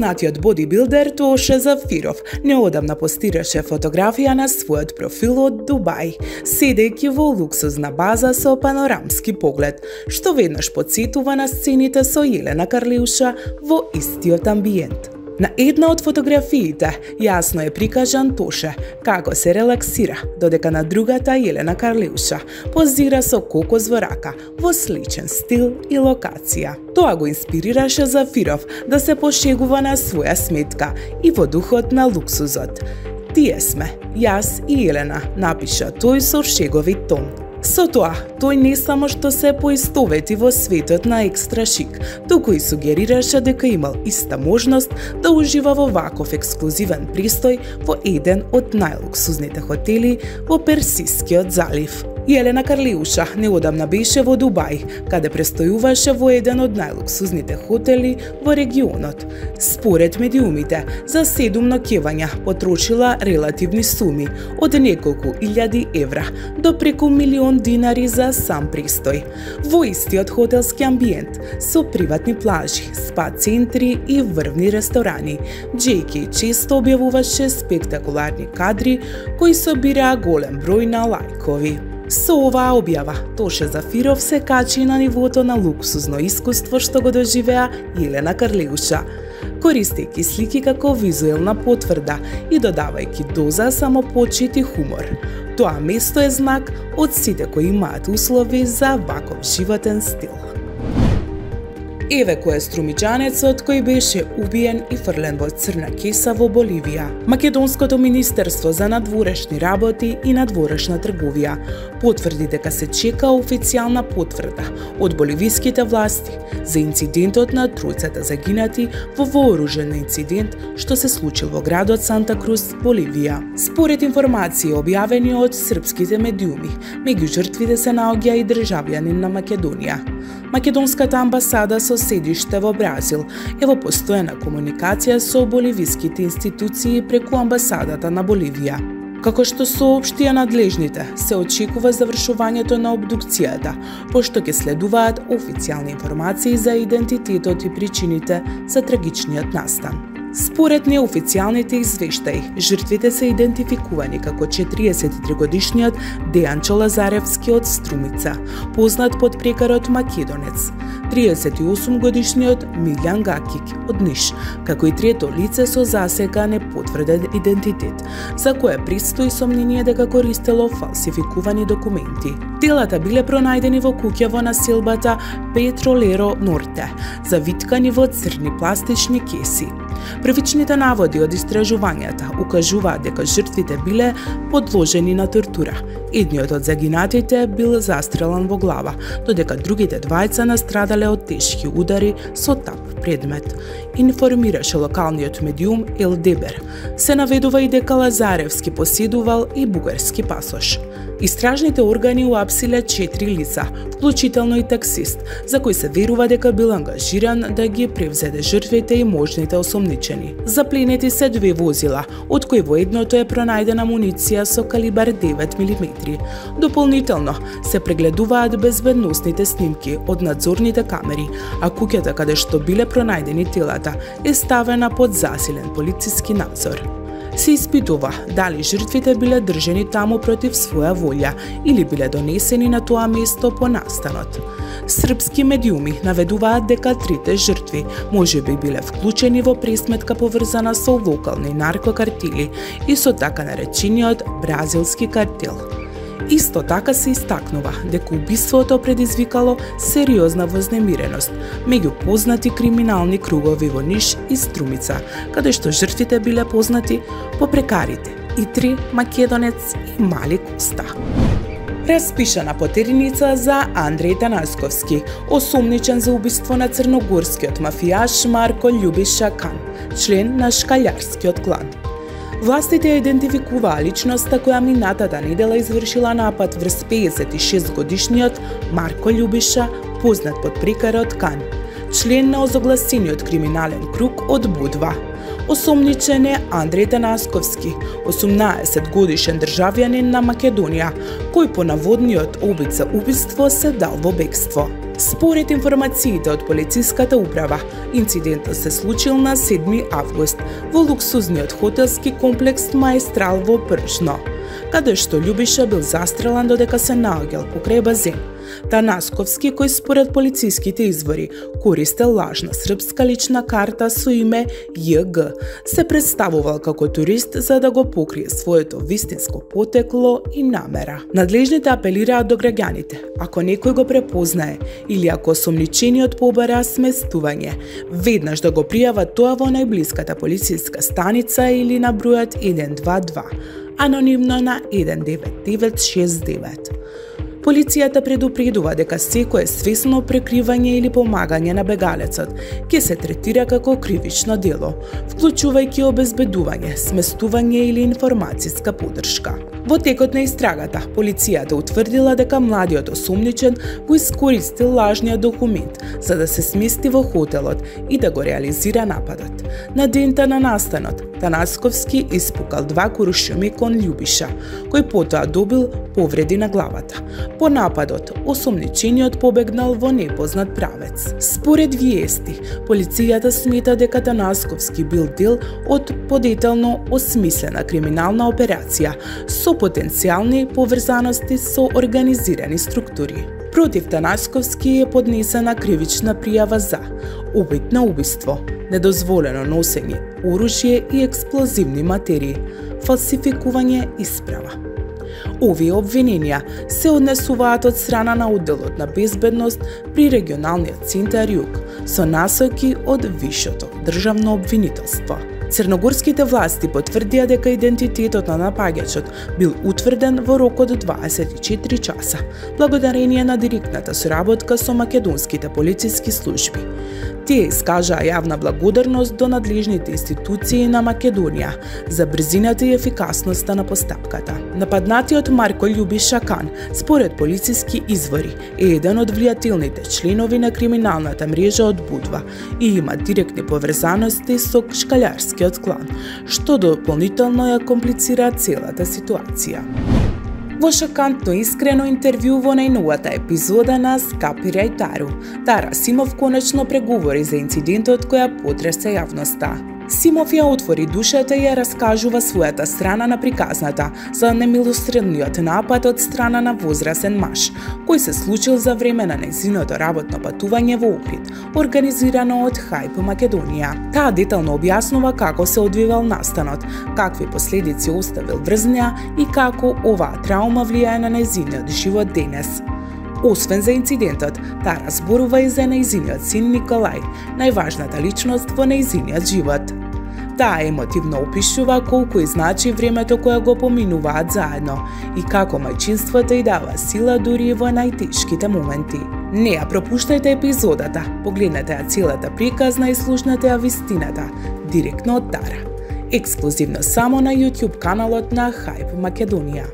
Познатиот бодибилдер Тоше Зафиров неодамна постираше фотографија на својот профил од Дубај, седејќи во луксузна база со панорамски поглед, што веднаш потсетува на сцените со Елена Карлеуша во истиот амбиент. На една од фотографиите јасно е прикажан Тоше како се релаксира, додека на другата Елена Карлеуша позира со кокос во рака во сличен стил и локација. Тоа го инспирираше Зафиров да се пошегува на своја сметка и во духот на луксузот. Тие сме, јас и Елена, напиша тој со шеговит тон. Со тоа, тој не само што се поистовети во светот на екстра шик, туку и сугерираше дека имал иста можност да ужива во ваков ексклузивен престој во еден од најлуксузните хотели во Персискиот залив. Елена Карлеуша неодамна беше во Дубај, каде престојуваше во еден од најлуксузните хотели во регионот. Според медиумите, за 7 ноќевања потрошила релативни суми од неколку илјади евра до преку милион динари за сам престој. Во истиот хотелски амбиент, со приватни плажи, спа центри и врвни ресторани, JK често објавуваше спектакуларни кадри кои собираа голем број на лајкови. Со оваа објава, Тоше Зафиров се качи на нивото на луксузно искуство што го доживеа Елена Карлеуша, користејќи слики како визуелна потврда и додавајќи доза самопочит и хумор. Тоа место е знак од сите кои имаат услови за ваков животен стил. Еве кој е струмиџанецот кој беше убиен и фрлен во црна кеса во Боливија. Македонското министерство за надворешни работи и надворешна трговија потврди дека се чека официјална потврда од боливиските власти за инцидентот на тројцата загинати во вооружен инцидент што се случил во градот Санта Крус, Боливија. Според информации објавени од српските медиуми, меѓу жртвите се наоѓа и државјанин на Македонија. Македонската амбасада со седиште во Бразил е во постојана комуникација со боливиските институции преку амбасадата на Боливија. Како што соопштија надлежните, се очекува завршувањето на обдукцијата, пошто ќе следуваат официјални информации за идентитетот и причините за трагичниот настан. Според неофицијалните извештаи, жртвите се идентификувани како 43-годишниот Дејанчо Лазаревски од Струмица, познат под прекарот Македонец, 38-годишниот Милјан Гакик од Ниш, како и трето лице со засека непотврден идентитет, за кое предстои сомнение дека користело фалсификувани документи. Телата биле пронајдени во куќа во населбата Петролеро Норте, завиткани во црни пластични кеси. Првичните наводи од истражувањата укажуваат дека жртвите биле подложени на тортура. Едниот од загинатите бил застрелан во глава, додека другите двајца настрадале од тешки удари со тап предмет, информираше локалниот медиум Ел Дебер. Се наведува и дека Лазаревски поседувал и бугарски пасош. Истражните органи уапсиле 4 лица, вклучително и таксист, за кој се верува дека бил ангажиран да ги превзеде жртвите и можните осомничени. Запленети се 2 возила, од кои во едното е пронајдена муниција со калибар 9 мм. Дополнително се прегледуваат безбедносните снимки од надзорните камери, а куќата каде што биле пронајдени телата е ставена под засилен полициски надзор. Се испитува дали жртвите биле држени таму против своја волја или биле донесени на тоа место по настанот. Српски медиуми наведуваат дека трите жртви можеби биле вклучени во пресметка поврзана со локални наркокартели и со така наречениот бразилски картел. Исто така се истакнува дека убиството предизвикало сериозна вознемиреност меѓу познати криминални кругови во Ниш и Струмица, каде што жртвите биле познати по прекарите Итри, Македонец и Мали Коста. Распишана потериница за Андреј Танасковски, осомничен за убиство на црногорскиот мафијаш Марко Љубиша Кан, член на шкалјарскиот клан. Властите ја идентификуваа личноста која минатата недела извршила напад врз 56-годишниот Марко Љубиша, познат под прекарот Кан, член на озогласениот криминален круг од Будва. Осомничен е Андреј Танасковски, 18-годишен државјанин на Македонија, кој по наводниот обид за убиство се дал во бегство. Според информациите од полициската управа, инцидентот се случил на 7 август во луксузниот хотелски комплекс Маестрал во Пршно, каде што Љубиша бил застрелан додека се наоѓал покрај базен. Танасковски, кој според полициските извори користел лажна српска лична карта со име ЈГ, се представувал како турист за да го покрие своето вистинско потекло и намера. Надлежните апелираат до граѓаните, ако некој го препознае или ако осомничениот побара сместување, веднаш да го пријават тоа во најблиската полициска станица или на бројот 122, анонимно на 19969. Полицијата предупредува дека секое свесно прекривање или помагање на бегалецот ќе се третира како кривично дело, вклучувајќи обезбедување, сместување или информациска поддршка. Во текот на истрагата, полицијата утврдила дека младиот осумничен го искористил лажниот документ за да се смести во хотелот и да го реализира нападот. На дента на настанот, Танасковски испукал 2 куршуми кон Љубиша, кој потоа добил повреди на главата. По нападот, осумничениот побегнал во непознат правец. Според виести, полицијата смета дека Танасковски бил дел од подетелно осмислена криминална операција со потенцијални поврзаности со организирани структури. Против Танасковски е поднесена кривична пријава за обид на убиство, недозволено носење оружје и експлозивни материи, фалсификување исправа. Овие обвиненија се однесуваат од страна на одделот на безбедност при регионалниот центар Југ со насоки од Вишото државно обвинителство. Црногорските власти потврдија дека идентитетот на напаѓачот бил утврден во рок од 24 часа, благодарение на директната соработка со македонските полициски служби. Тие искажаа јавна благодарност до надлежните институции на Македонија за брзината и ефикасноста на постапката. Нападнатиот Марко Љубиша Кан, според полициски извори, е еден од влијателните членови на криминалната мрежа од Будва и има директни поврзаности со шкалјарскиот клан, што дополнително ја комплицира целата ситуација. Во шокантно искрено интервју во најновата епизода на Скапирај Тару, Тара Симов конечно преговори за инцидентот која потресе јавноста. Симов ја отвори душата и ја раскажува својата страна на приказната за немилосредниот напад од страна на возрасен маж, кој се случил за време на нејзиното работно патување во Охрид, организирано од Хајп Македонија. Таа детално објаснува како се одвивал настанот, какви последици оставил врз неа и како оваа траума влијае на нејзиниот живот денес. Освен за инцидентот, таа разборува и за нејзиниот син Николај, најважната личност во нејзиниот живот. Таа емотивно опишува колку и значи времето кое го поминуваат заедно и како мајчинството и дава сила дури во најтешките моменти. Не ја пропуштајте епизодата, погледнете ја целата приказна и слушнете ја вистината, директно од Тара. Ексклузивно само на YouTube каналот на Хајп Македонија.